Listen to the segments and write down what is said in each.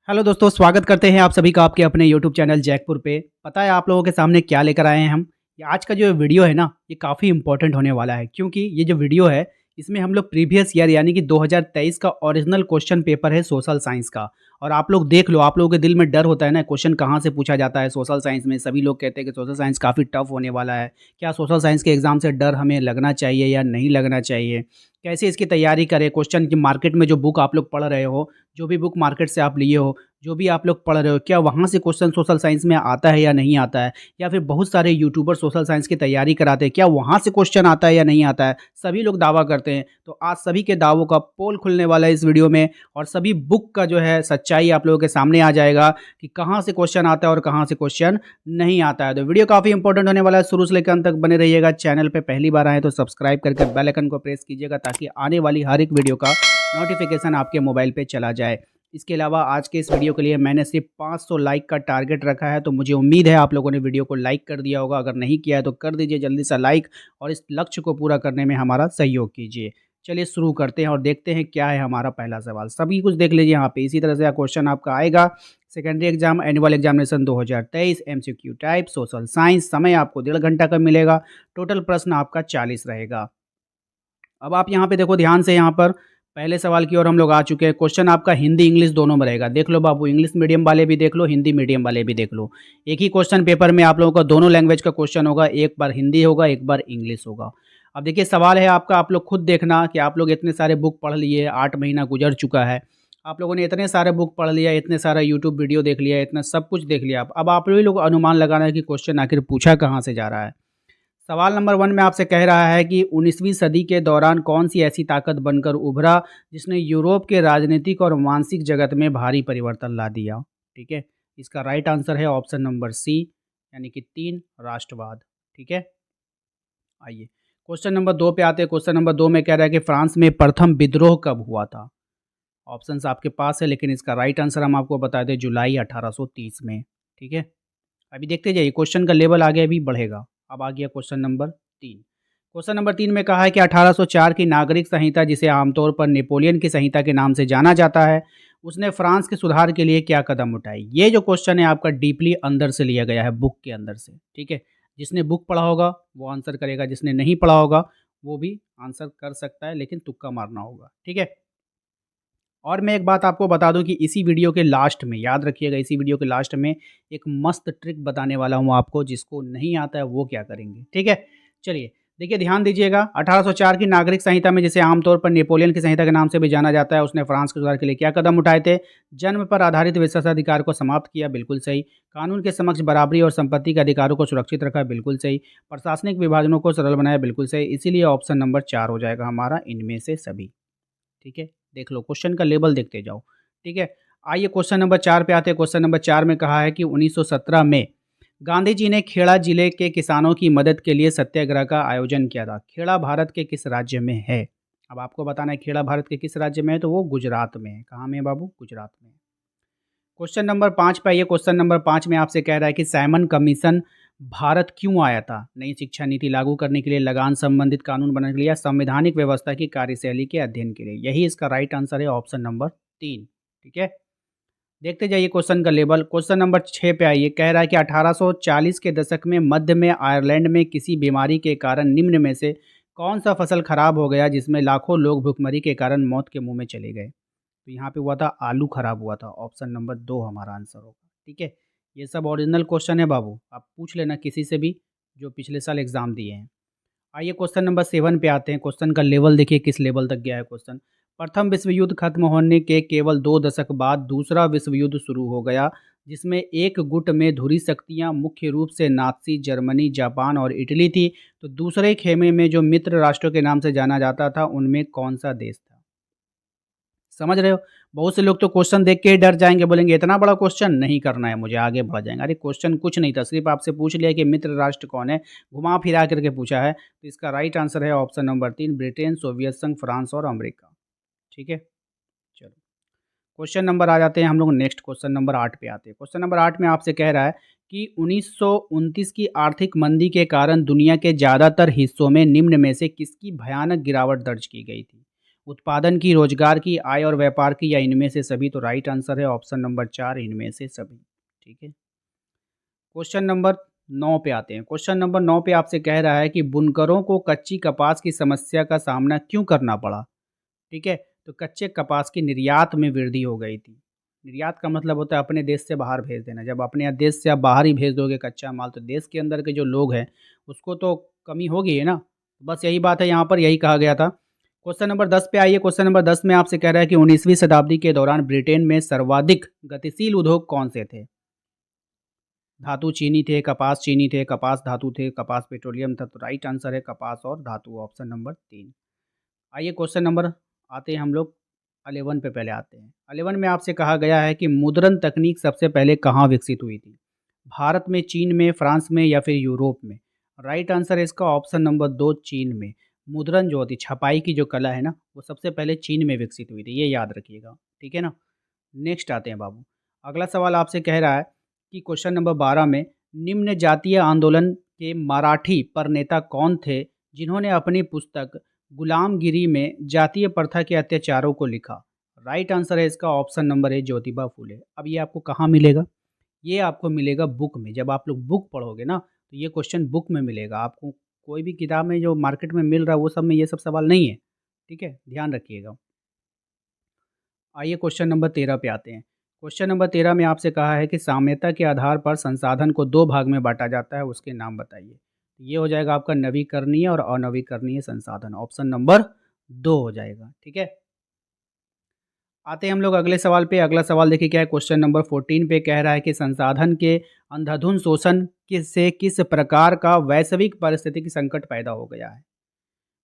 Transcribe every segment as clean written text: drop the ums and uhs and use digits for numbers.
Hello दोस्तों, स्वागत करते हैं आप सभी का आपके अपने यूट्यूब चैनल जैकपुर पे। पता है आप लोगों के सामने क्या लेकर आए हैं हम? ये आज का जो वीडियो है ना, ये काफ़ी इम्पोर्टेंट होने वाला है क्योंकि ये जो वीडियो है, इसमें हम लोग प्रीवियस ईयर यानी कि 2023 का ओरिजिनल क्वेश्चन पेपर है सोशल साइंस का। और आप लोग देख लो, आप लोगों के दिल में डर होता है ना, क्वेश्चन कहाँ से पूछा जाता है सोशल साइंस में। सभी लोग कहते हैं कि सोशल साइंस काफ़ी टफ होने वाला है। क्या सोशल साइंस के एग्ज़ाम से डर हमें लगना चाहिए या नहीं लगना चाहिए? कैसे इसकी तैयारी करें? क्वेश्चन की मार्केट में जो बुक आप लोग पढ़ रहे हो, जो भी बुक मार्केट से आप लिए हो, जो भी आप लोग पढ़ रहे हो, क्या वहाँ से क्वेश्चन सोशल साइंस में आता है या नहीं आता है? या फिर बहुत सारे यूट्यूबर सोशल साइंस की तैयारी कराते हैं, क्या वहाँ से क्वेश्चन आता है या नहीं आता है? सभी लोग दावा करते हैं। तो आज सभी के दावों का पोल खुलने वाला है इस वीडियो में और सभी बुक का जो है सच्चाई आप लोगों के सामने आ जाएगा कि कहाँ से क्वेश्चन आता है और कहाँ से क्वेश्चन नहीं आता है। तो वीडियो काफ़ी इंपॉर्टेंट होने वाला है, शुरू से लेकर अंत तक बने रहिएगा। चैनल पे पहली बार आए तो सब्सक्राइब करके बेल आइकन को प्रेस कीजिएगा ताकि आने वाली हर एक वीडियो का नोटिफिकेशन आपके मोबाइल पे चला जाए। इसके अलावा आज के इस वीडियो के लिए मैंने सिर्फ 500 लाइक का टारगेट रखा है, तो मुझे उम्मीद है आप लोगों ने वीडियो को लाइक कर दिया होगा। अगर नहीं किया है तो कर दीजिए जल्दी सा लाइक और इस लक्ष्य को पूरा करने में हमारा सहयोग कीजिए। चलिए शुरू करते हैं और देखते हैं क्या है हमारा पहला सवाल। सभी कुछ देख लीजिए यहाँ पे, इसी तरह से क्वेश्चन आपका आएगा। Secondary exam annual examination 2023 MCQ type social science. समय आपको 1.5 घंटा का मिलेगा। टोटल प्रश्न आपका 40 रहेगा। अब आप यहाँ पे देखो ध्यान से, यहाँ पर पहले सवाल की ओर हम लोग आ चुके हैं। क्वेश्चन आपका हिंदी इंग्लिश दोनों में रहेगा। देख लो बाबू, इंग्लिश मीडियम वाले भी देख लो, हिंदी मीडियम वाले भी देख लो। एक ही क्वेश्चन पेपर में आप लोगों का दोनों लैंग्वेज का क्वेश्चन होगा, एक बार हिंदी होगा, एक बार इंग्लिश होगा। अब देखिए सवाल है आपका, आप लोग खुद देखना कि आप लोग इतने सारे बुक पढ़ लिए, 8 महीना गुजर चुका है। आप लोगों ने इतने सारे बुक पढ़ लिया, इतने सारा यूट्यूब वीडियो देख लिया, इतना सब कुछ देख लिया। अब आप लोग अनुमान लगाना है कि क्वेश्चन आखिर पूछा कहाँ से जा रहा है। सवाल नंबर 1 में आपसे कह रहा है कि 19वीं सदी के दौरान कौन-सी ऐसी ताकत बनकर उभरा, जिसने यूरोप के राजनीतिक और मानसिक जगत में भारी परिवर्तन ला दिया? ठीक है? इसका राइट आंसर है ऑप्शन नंबर सी, यानी कि 3 राष्ट्रवाद। ठीक है? आइए, क्वेश्चन नंबर 2 पे आते हैं। क्वेश्चन नंबर 2 में कह रहा है कि फ्रांस में प्रथम विद्रोह कब हुआ था? ऑप्शंस आपके पास है, लेकिन इसका राइट आंसर हम आपको बता दें, जुलाई 1830 में। ठीक है? अभी देखते जाइए, क्वेश्चन का लेवल आगे अभी बढ़ेगा। अब आ गया क्वेश्चन नंबर 3। क्वेश्चन नंबर 3 में कहा है कि 1804 की नागरिक संहिता, जिसे आमतौर पर नेपोलियन की संहिता के नाम से जाना जाता है, उसने फ्रांस के सुधार के लिए क्या कदम उठाए? ये जो क्वेश्चन है आपका डीपली अंदर से लिया गया है, बुक के अंदर से। ठीक है? जिसने बुक पढ़ा होगा वो आंसर करेगा, जिसने नहीं पढ़ा होगा वो भी आंसर कर सकता है, लेकिन तुक्का मारना होगा। ठीक है? और मैं एक बात आपको बता दूं कि इसी वीडियो के लास्ट में, याद रखिएगा, इसी वीडियो के लास्ट में एक मस्त ट्रिक बताने वाला हूं आपको, जिसको नहीं आता है वो क्या करेंगे। ठीक है? चलिए देखिए, ध्यान दीजिएगा। 1804 की नागरिक संहिता में, जिसे आमतौर पर नेपोलियन की संहिता के नाम से भी जाना जाता है, उसने फ्रांस के सुधार के लिए क्या कदम उठाए थे? जन्म पर आधारित विशेषाधिकार को समाप्त किया, बिल्कुल सही। कानून के समक्ष बराबरी और संपत्ति के अधिकारों को सुरक्षित रखा, बिल्कुल सही। प्रशासनिक विभाजनों को सरल बनाया, बिल्कुल सही। इसीलिए ऑप्शन नंबर 4 हो जाएगा हमारा, इनमें से सभी। ठीक है? देख लो, क्वेश्चन का लेवल देखते जाओ। ठीक है? आइए क्वेश्चन नंबर 4 पे आते हैं। क्वेश्चन नंबर 4 में कहा है कि 1917 में गांधी जी ने खेड़ा जिले के किसानों की मदद के लिए सत्याग्रह का आयोजन किया था। खेड़ा भारत के किस राज्य में है? अब आपको बताना है खेड़ा भारत के किस राज्य में है, तो वो गुजरात में है। कहाँ में है बाबू? गुजरात में है। क्वेश्चन नंबर 5 पे आइए। क्वेश्चन नंबर 5 में आपसे कह रहा है कि साइमन कमीशन भारत क्यों आया था? नई शिक्षा नीति लागू करने के लिए, लगान संबंधित कानून बनाने के लिए, या संवैधानिक व्यवस्था की कार्यशैली के अध्ययन के लिए? यही इसका राइट आंसर है, ऑप्शन नंबर 3। ठीक है? देखते जाइए क्वेश्चन का लेवल। क्वेश्चन नंबर 6 पे आइए। कह रहा है कि 1840 के दशक में मध्य में आयरलैंड में किसी बीमारी के कारण निम्न में से कौन सा फसल खराब हो गया, जिसमें लाखों लोग भुखमरी के कारण मौत के मुंह में चले गए? तो यहाँ पे हुआ था आलू खराब हुआ था। ऑप्शन नंबर 2 हमारा आंसर होगा। ठीक है? ये सब ओरिजिनल क्वेश्चन है बाबू, आप पूछ लेना किसी से भी जो पिछले साल एग्जाम दिए हैं। आइए क्वेश्चन नंबर 7 पे आते हैं। क्वेश्चन का लेवल देखिए किस लेवल तक गया है क्वेश्चन। प्रथम विश्व युद्ध खत्म होने के केवल 2 दशक बाद दूसरा विश्व युद्ध शुरू हो गया, जिसमें एक गुट में धुरी शक्तियां मुख्य रूप से नाज़ी जर्मनी, जापान और इटली थी। तो दूसरे खेमे में जो मित्र राष्ट्रों के नाम से जाना जाता था, उनमें कौन सा देश था? समझ रहे हो? बहुत से लोग तो क्वेश्चन देख के ही डर जाएँगे, बोलेंगे इतना बड़ा क्वेश्चन नहीं करना है मुझे, आगे बढ़ जाएँगे। अरे क्वेश्चन कुछ नहीं था, सिर्फ़ आपसे पूछ लिया कि मित्र राष्ट्र कौन है, घुमा-फिरा करके पूछा है। तो इसका राइट आंसर है ऑप्शन नंबर 3, ब्रिटेन, सोवियत संघ, फ्रांस और अमेरिका। ठीक है? चलो, क्वेश्चन नंबर आ जाते हैं हम लोग नेक्स्ट, क्वेश्चन नंबर 8 पे आते हैं। क्वेश्चन नंबर 8 में आपसे कह रहा है कि 1929 की आर्थिक मंदी के कारण दुनिया के ज़्यादातर हिस्सों में निम्न में से किसकी भयानक गिरावट दर्ज की गई थी? उत्पादन की, रोजगार की, आय और व्यापार की, या इनमें से सभी? तो राइट आंसर है ऑप्शन नंबर 4, इनमें से सभी। ठीक है। क्वेश्चन नंबर 9 पे आते हैं। क्वेश्चन नंबर 9 पे आपसे कह रहा है कि बुनकरों को कच्ची कपास की समस्या का सामना क्यों करना पड़ा? ठीक है, तो कच्चे कपास की निर्यात में वृद्धि हो गई थी। निर्यात का मतलब होता है अपने देश से बाहर भेज देना। जब अपने देश से आप बाहर ही भेज दोगे कच्चा माल, तो देश के अंदर के जो लोग हैं, उसको तो कमी होगी है ना? बस यही बात है, यहाँ पर यही कहा गया था। क्वेश्चन नंबर 10 पे आइए। क्वेश्चन नंबर 10 में आपसे कह रहा है कि 19वीं शताब्दी के दौरान ब्रिटेन में सर्वाधिक गतिशील उद्योग कौन से थे? धातु चीनी थे, कपास चीनी थे, कपास धातु थे, कपास पेट्रोलियम था। तो राइट आंसर है कपास और धातु, ऑप्शन नंबर 3। आइए क्वेश्चन नंबर आते हैं हम लोग 11 पे पहले आते हैं। 11 में आपसे कहा गया है कि मुद्रण तकनीक सबसे पहले कहाँ विकसित हुई थी? भारत में, चीन में, फ्रांस में, या फिर यूरोप में? राइट आंसर है इसका ऑप्शन नंबर 2, चीन में। मुद्रण जो होती छपाई की जो कला है ना, वो सबसे पहले चीन में विकसित हुई थी, ये याद रखिएगा। ठीक है ना? नेक्स्ट आते हैं बाबू। अगला सवाल आपसे कह रहा है कि क्वेश्चन नंबर 12 में निम्न जातीय आंदोलन के मराठी परनेता कौन थे जिन्होंने अपनी पुस्तक गुलामगिरी में जातीय प्रथा के अत्याचारों को लिखा? राइट आंसर है इसका option number A, Jyotiba Phule. अब ये आपको कहाँ मिलेगा? ये आपको मिलेगा बुक में। जब आप लोग बुक पढ़ोगे ना, तो ये क्वेश्चन बुक में मिलेगा आपको। कोई भी किताब में जो मार्केट में मिल रहा है वो सब में ये सब सवाल नहीं है। ठीक है, ध्यान रखिएगा। आइए क्वेश्चन नंबर 13 पे आते हैं। क्वेश्चन नंबर 13 में आपसे कहा है कि साम्यता के आधार पर संसाधन को 2 भाग में बाँटा जाता है, उसके नाम बताइए। ये हो जाएगा आपका नवीकरणीय और अनवीकरणीय संसाधन, ऑप्शन नंबर 2 हो जाएगा। ठीक है? आते हैं हम लोग अगले सवाल पे। अगला सवाल देखिए क्या है, क्वेश्चन नंबर 14 पे कह रहा है कि संसाधन के अंधाधुंध शोषण किस प्रकार का वैश्विक पारिस्थितिकी संकट पैदा हो गया है?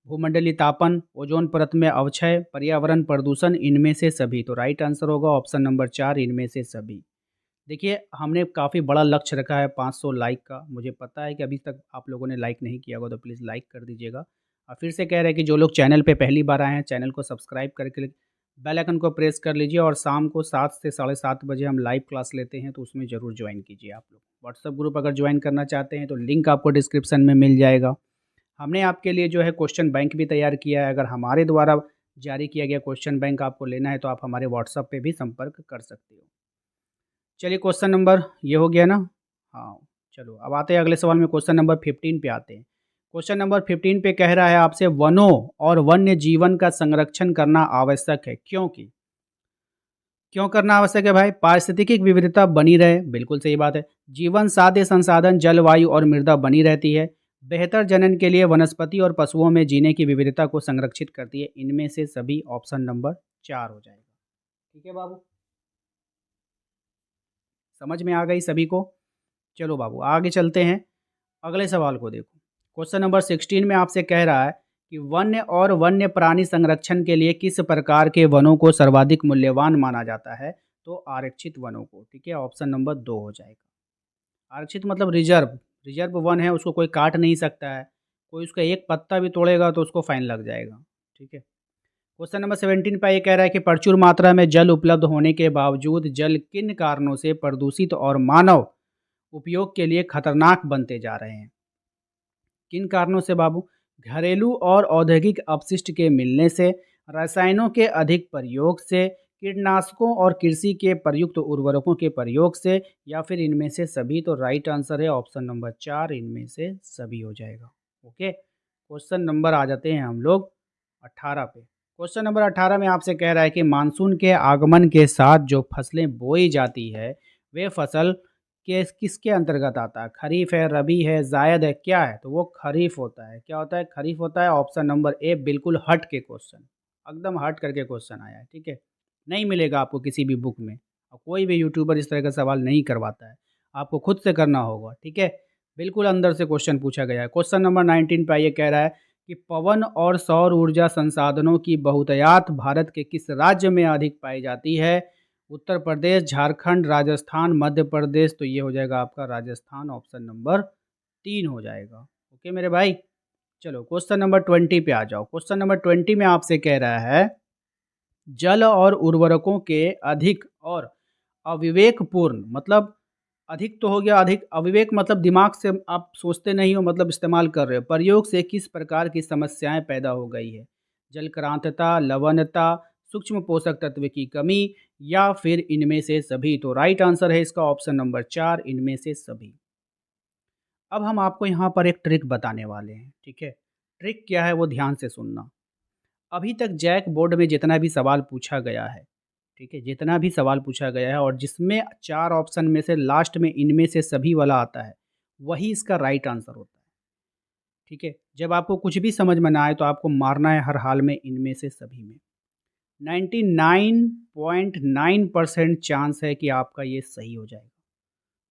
भूमंडलीय तापन, ओजोन परत में अवक्षय, पर्यावरण प्रदूषण, इनमें से सभी? तो राइट आंसर होगा ऑप्शन नंबर 4, इनमें से सभी। देखिए, हमने काफ़ी बड़ा लक्ष्य रखा है 500 लाइक का। मुझे पता है कि अभी तक आप लोगों ने लाइक नहीं किया होगा, तो प्लीज़ लाइक कर दीजिएगा। और फिर से कह रहे हैं कि जो लोग चैनल पे पहली बार आए हैं, चैनल को सब्सक्राइब करके बेल आइकन को प्रेस कर लीजिए। और शाम को 7 से साढ़े 7 बजे हम लाइव क्लास लेते हैं, तो उसमें ज़रूर ज्वाइन कीजिए आप लोग। व्हाट्सएप ग्रुप अगर ज्वाइन करना चाहते हैं, तो लिंक आपको डिस्क्रिप्शन में मिल जाएगा। हमने आपके लिए जो है क्वेश्चन बैंक भी तैयार किया है। अगर हमारे द्वारा जारी किया गया क्वेश्चन बैंक आपको लेना है, तो आप हमारे व्हाट्सएप पे भी संपर्क कर सकते हो। चलिए क्वेश्चन नंबर ये हो गया ना? हाँ, चलो अब आते हैं अगले सवाल में। क्वेश्चन नंबर 15 पे आते हैं। क्वेश्चन नंबर 15 पे कह रहा है आपसे वनों और वन्य जीवन का संरक्षण करना आवश्यक है, क्योंकि क्यों करना आवश्यक है भाई? पारिस्थितिकी विविधता बनी रहे, बिल्कुल सही बात है। जीवन साध्य संसाधन, जलवायु और मृदा बनी रहती है। बेहतर जनन के लिए वनस्पति और पशुओं में जीने की विविधता को संरक्षित करती है। इनमें से सभी, ऑप्शन नंबर 4 हो जाएगा। ठीक है बाबू, समझ में आ गई सभी को? चलो बाबू आगे चलते हैं। अगले सवाल को देखो। क्वेश्चन नंबर 16 में आपसे कह रहा है कि वन्य और वन्य प्राणी संरक्षण के लिए किस प्रकार के वनों को सर्वाधिक मूल्यवान माना जाता है? तो आरक्षित वनों को। ठीक है, ऑप्शन नंबर 2 हो जाएगा। आरक्षित मतलब रिजर्व। रिजर्व वन है, उसको कोई काट नहीं सकता है। कोई उसका एक पत्ता भी तोड़ेगा तो उसको फाइन लग जाएगा। ठीक है। क्वेश्चन नंबर 17 पर ये कह रहा है कि प्रचुर मात्रा में जल उपलब्ध होने के बावजूद जल किन कारणों से प्रदूषित और मानव उपयोग के लिए खतरनाक बनते जा रहे हैं? किन कारणों से बाबू? घरेलू और औद्योगिक अपशिष्ट के मिलने से, रसायनों के अधिक प्रयोग से, कीटनाशकों और कृषि के प्रयुक्त उर्वरकों के प्रयोग से, या फिर इनमें से सभी? तो राइट आंसर है ऑप्शन नंबर 4, इनमें से सभी हो जाएगा। ओके, क्वेश्चन नंबर आ जाते हैं हम लोग 18 पे। क्वेश्चन नंबर 18 में आपसे कह रहा है कि मानसून के आगमन के साथ जो फसलें बोई जाती है, वे फसल किसके अंतर्गत आता है? खरीफ है, रबी है, जायद है, क्या है? तो वो खरीफ होता है। क्या होता है? खरीफ होता है। ऑप्शन नंबर ए, बिल्कुल हट के क्वेश्चन, एकदम हट करके क्वेश्चन आया है। ठीक है, नहीं मिलेगा आपको किसी भी बुक में, और कोई भी यूट्यूबर इस तरह का सवाल नहीं करवाता है। आपको खुद से करना होगा। ठीक है, बिल्कुल अंदर से क्वेश्चन पूछा गया है। क्वेश्चन नंबर 19 पे ये कह रहा है कि पवन और सौर ऊर्जा संसाधनों की बहुतायत भारत के किस राज्य में अधिक पाई जाती है? उत्तर प्रदेश, झारखंड, राजस्थान, मध्य प्रदेश? तो ये हो जाएगा आपका राजस्थान, ऑप्शन नंबर 3 हो जाएगा। ओके मेरे भाई, चलो क्वेश्चन नंबर 20 पे आ जाओ। क्वेश्चन नंबर 20 में आपसे कह रहा है जल और उर्वरकों के अधिक और अविवेकपूर्ण मतलब, अधिक तो हो गया, अधिक अविवेक मतलब दिमाग से आप सोचते नहीं हो, मतलब इस्तेमाल कर रहे हो, प्रयोग से किस प्रकार की समस्याएं पैदा हो गई है? जलक्रांतता, लवणता, सूक्ष्म पोषक तत्व की कमी या फिर इनमें से सभी। तो राइट आंसर है इसका ऑप्शन नंबर 4, इनमें से सभी। अब हम आपको यहाँ पर एक ट्रिक बताने वाले हैं, ठीक है? ट्रिक क्या है वो ध्यान से सुनना। अभी तक जैक बोर्ड में जितना भी सवाल पूछा गया है, ठीक है? जितना भी सवाल पूछा गया है और जिसमें 4 ऑप्शन में से लास्ट में इनमें से सभी वाला आता है, वही इसका राइट आंसर होता है, ठीक है? जब आपको कुछ भी समझ में ना आए तो आपको मारना है हर हाल में इनमें से सभी में। 99.9% चांस है कि आपका ये सही हो जाएगा,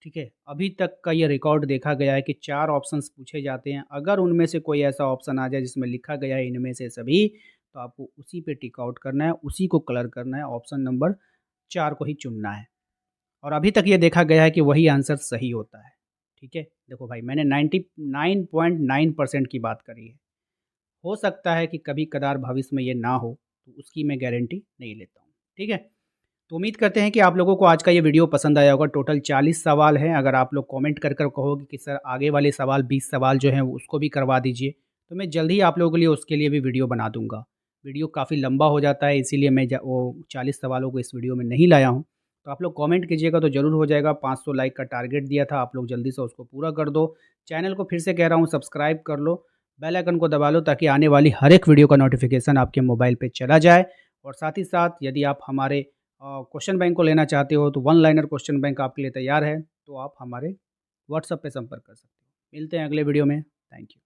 ठीक है? अभी तक का ये रिकॉर्ड देखा गया है कि 4 ऑप्शंस पूछे जाते हैं, अगर उनमें से कोई ऐसा ऑप्शन आ जाए जिसमें लिखा गया है इनमें से सभी, तो आपको उसी पे टिक आउट करना है, उसी को कलर करना है, ऑप्शन नंबर 4 को ही चुनना है। और अभी तक ये देखा गया है कि वही आंसर सही होता है, ठीक है? देखो भाई मैंने 99.9% की बात करी है। हो सकता है कि कभी-कदार भविष्य में ये ना हो, तो उसकी मैं गारंटी नहीं लेता हूँ, ठीक है? तो उम्मीद करते हैं कि आप लोगों को आज का ये वीडियो पसंद आया होगा। टोटल 40 सवाल हैं। अगर आप लोग कमेंट कर कर कहोगे कि सर आगे वाले सवाल 20 सवाल जो हैं उसको भी करवा दीजिए, तो मैं जल्द ही आप लोगों के लिए उसके लिए भी वीडियो बना दूँगा। वीडियो काफ़ी लंबा हो जाता है इसीलिए मैं वो 40 सवालों को इस वीडियो में नहीं लाया हूँ। तो आप लोग कमेंट कीजिएगा तो ज़रूर हो जाएगा। 500 लाइक का टारगेट दिया था, आप लोग जल्दी से उसको पूरा कर दो। चैनल को फिर से कह रहा हूँ सब्सक्राइब कर लो, बेल आइकन को दबा लो ताकि आने वाली हर एक वीडियो का नोटिफ़िकेशन आपके मोबाइल पे चला जाए। और साथ ही साथ यदि आप हमारे क्वेश्चन बैंक को लेना चाहते हो तो वन लाइनर क्वेश्चन बैंक आपके लिए तैयार है, तो आप हमारे व्हाट्सएप पे संपर्क कर सकते हो। मिलते हैं अगले वीडियो में। Thank you.